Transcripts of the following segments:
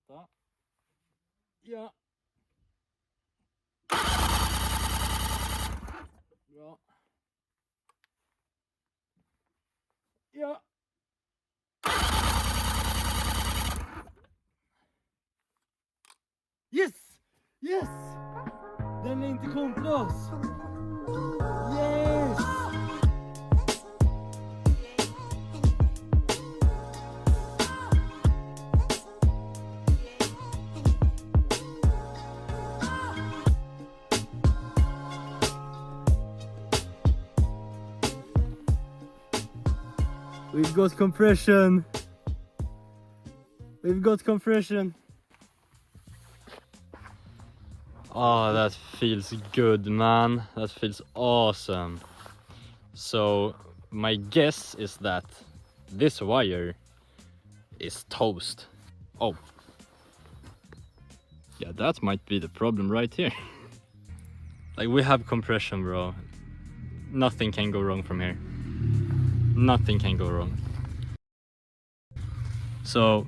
Vänta. Ja. Bra. Ja. Yes! Yes! Den är inte kontra oss. Yes! We've got compression. We've got compression. Oh, that feels good, man. That feels awesome. So my guess is that this wire is toast. Oh. Yeah, that might be the problem right here. Like, we have compression, bro. Nothing can go wrong from here. Nothing can go wrong. So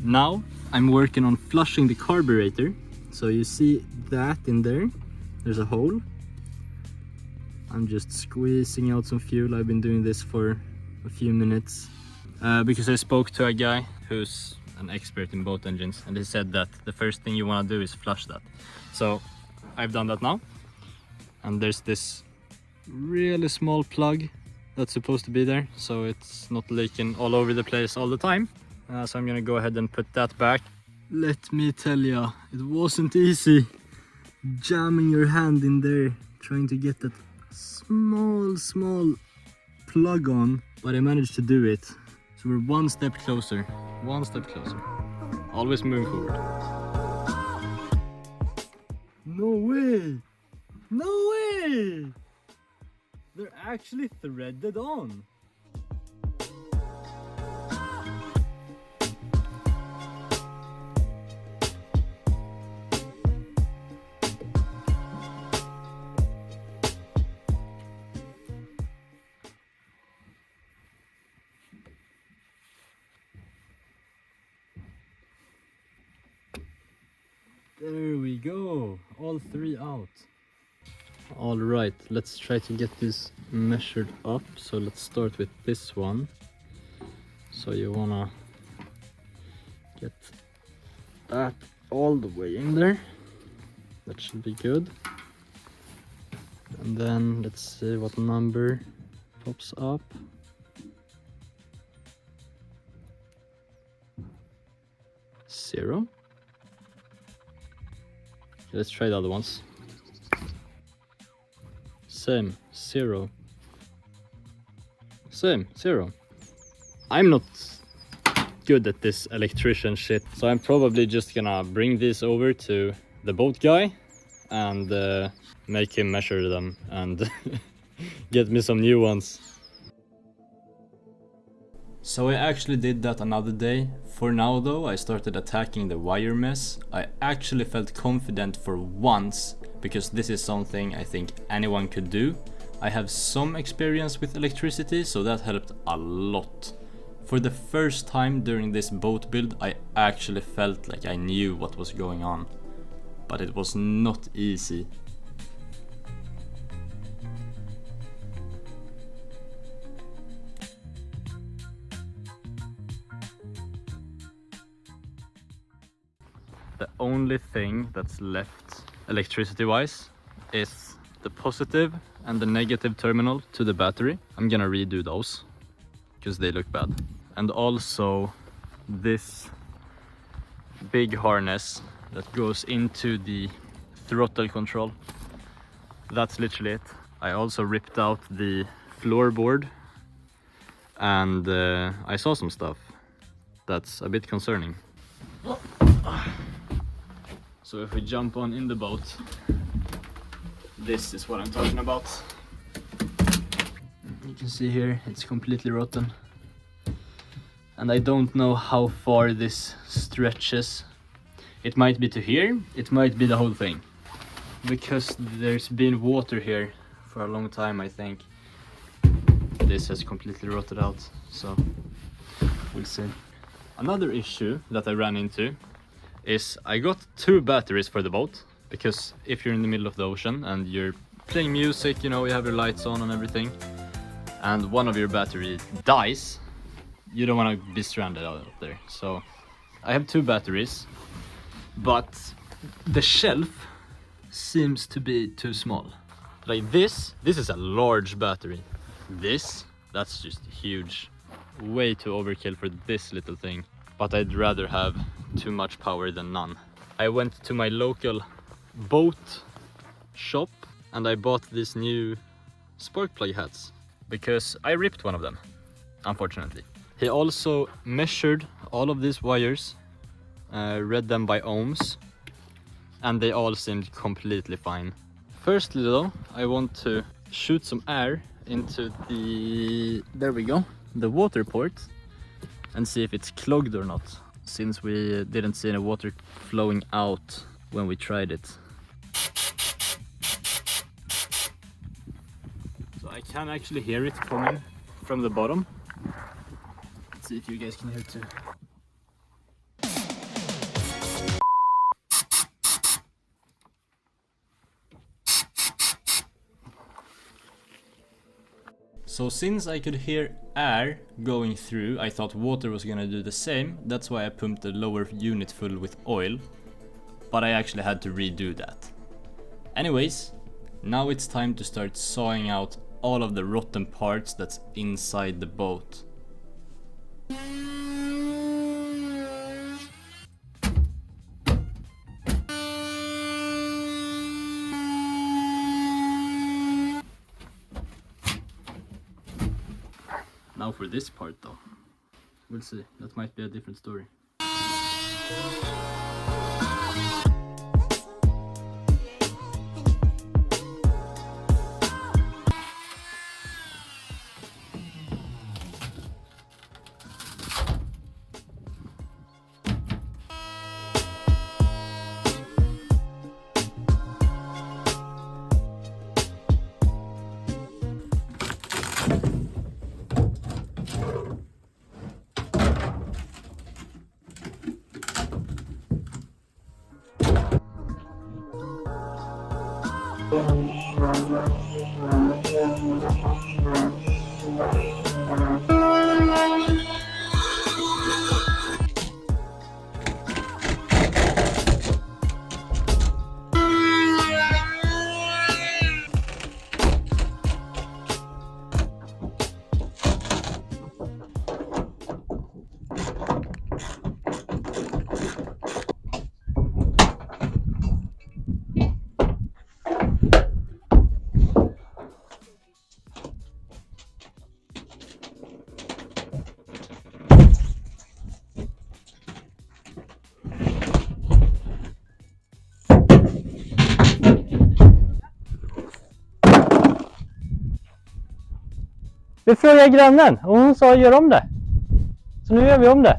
now I'm working on flushing the carburetor. So you see that in there, there's a hole. I'm just squeezing out some fuel. I've been doing this for a few minutes because I spoke to a guy who's an expert in boat engines, and he said that the first thing you want to do is flush that. So I've done that now, and there's this really small plug that's supposed to be there, so it's not leaking all over the place all the time. So I'm gonna go ahead and put that back. Let me tell ya, it wasn't easy jamming your hand in there trying to get that small plug on, but I managed to do it. So we're one step closer, always moving forward. No way, no way, they're actually threaded on. There we go, all three out. All right, let's try to get this measured up. So let's start with this one. So you wanna get that all the way in there. That should be good. And then let's see what number pops up. Zero. Let's try the other ones. Same, zero. Same, zero. I'm not good at this electrician shit, so I'm probably just gonna bring this over to the boat guy and make him measure them and get me some new ones. So I actually did that another day. For now though, I started attacking the wire mess. I actually felt confident for once, because this is something I think anyone could do. I have some experience with electricity, so that helped a lot. For the first time during this boat build, I actually felt like I knew what was going on. But it was not easy. The only thing that's left electricity-wise is the positive and the negative terminal to the battery. I'm gonna redo those because they look bad. And also this big harness that goes into the throttle control. That's literally it. I also ripped out the floorboard, and I saw some stuff that's a bit concerning. So if we jump on in the boat, this is what I'm talking about. You can see here, it's completely rotten. And I don't know how far this stretches. It might be to here, it might be the whole thing. Because there's been water here for a long time, I think. This has completely rotted out, so we'll see. Another issue that I ran into is I got 2 batteries for the boat, because if you're in the middle of the ocean and you're playing music, you know, you have your lights on and everything, and one of your battery dies, you don't want to be stranded out there. So I have 2 batteries, but the shelf seems to be too small. Like this is a large battery. That's just huge. Way too overkill for this little thing. But I'd rather have too much power than none. I went to my local boat shop and I bought these new spark plug hats because I ripped one of them, unfortunately. He also measured all of these wires, read them by ohms, and they all seemed completely fine. Firstly though, I want to shoot some air into the, there we go, the water port, and see if it's clogged or not, since we didn't see any water flowing out when we tried it. So I can actually hear it coming from the bottom. Let's see if you guys can hear it too. So since I could hear air going through, I thought water was gonna do the same. That's why I pumped the lower unit full with oil, but I actually had to redo that. Anyways, now it's time to start sawing out all of the rotten parts that's inside the boat. Now for this part though, we'll see, that might be a different story. Vi frågar grannen och hon sa gör om det. Så nu gör vi om det.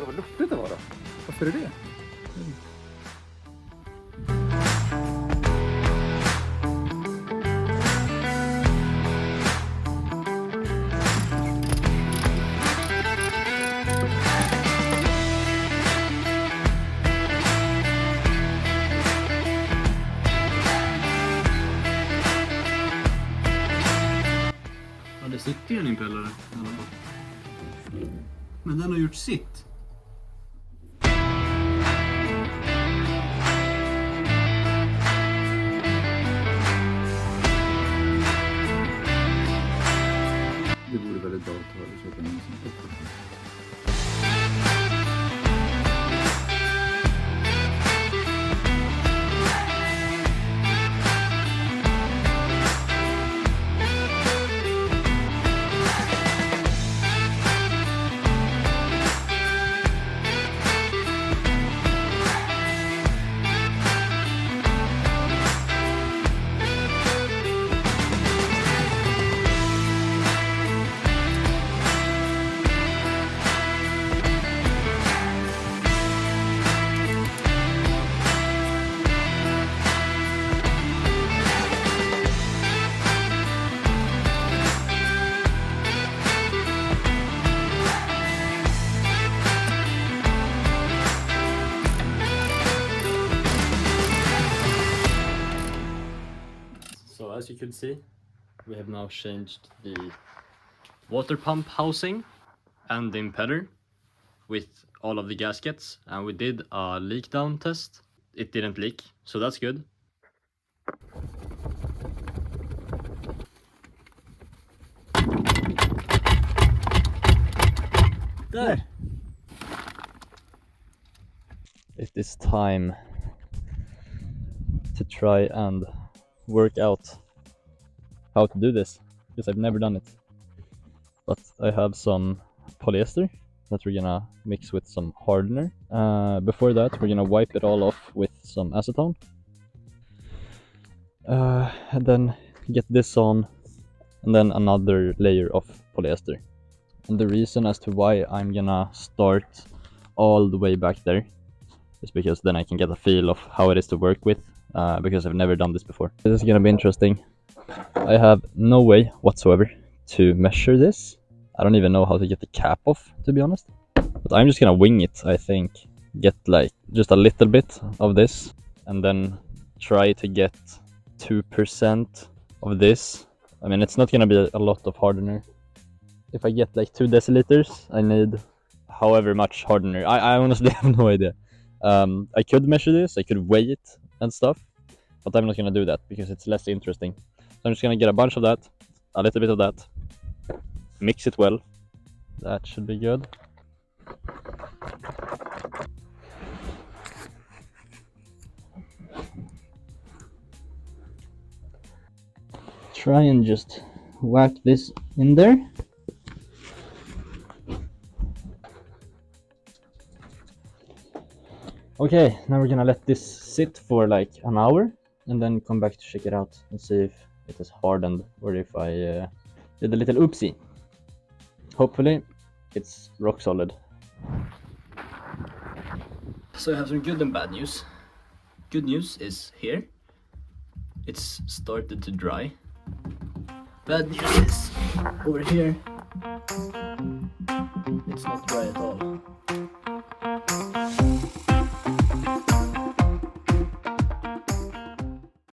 Vad luktigt det var då? Varför är det? Ja, det sitter ju en Impeller i alla fall. Men den har gjort sitt. Det vore väldigt bra att ta och köpa en sån. could see, we have now changed the water pump housing and the impeller with all of the gaskets, and we did a leak down test. It didn't leak, so that's good. There! It is time to try and work out how to do this, because I've never done it. But I have some polyester that we're gonna mix with some hardener. Before that, we're gonna wipe it all off with some acetone. And then get this on, and then another layer of polyester. And the reason as to why I'm gonna start all the way back there is because then I can get a feel of how it is to work with, because I've never done this before. This is gonna be interesting. I have no way whatsoever to measure this. I don't even know how to get the cap off, to be honest. But I'm just gonna wing it, I think. Get like just a little bit of this, and then try to get 2% of this. I mean, it's not gonna be a lot of hardener. If I get like 2 deciliters, I need however much hardener. I honestly have no idea. I could measure this, I could weigh it and stuff, but I'm not gonna do that because it's less interesting. So I'm just gonna get a bunch of that, a little bit of that, mix it well. That should be good. Try and just whack this in there. Okay, now we're gonna let this sit for like an hour and then come back to check it out and see if it is hardened or if I did a little oopsie. Hopefully it's rock solid. So I have some good and bad news. Good news is here. It's started to dry. Bad news is over here. It's not dry at all.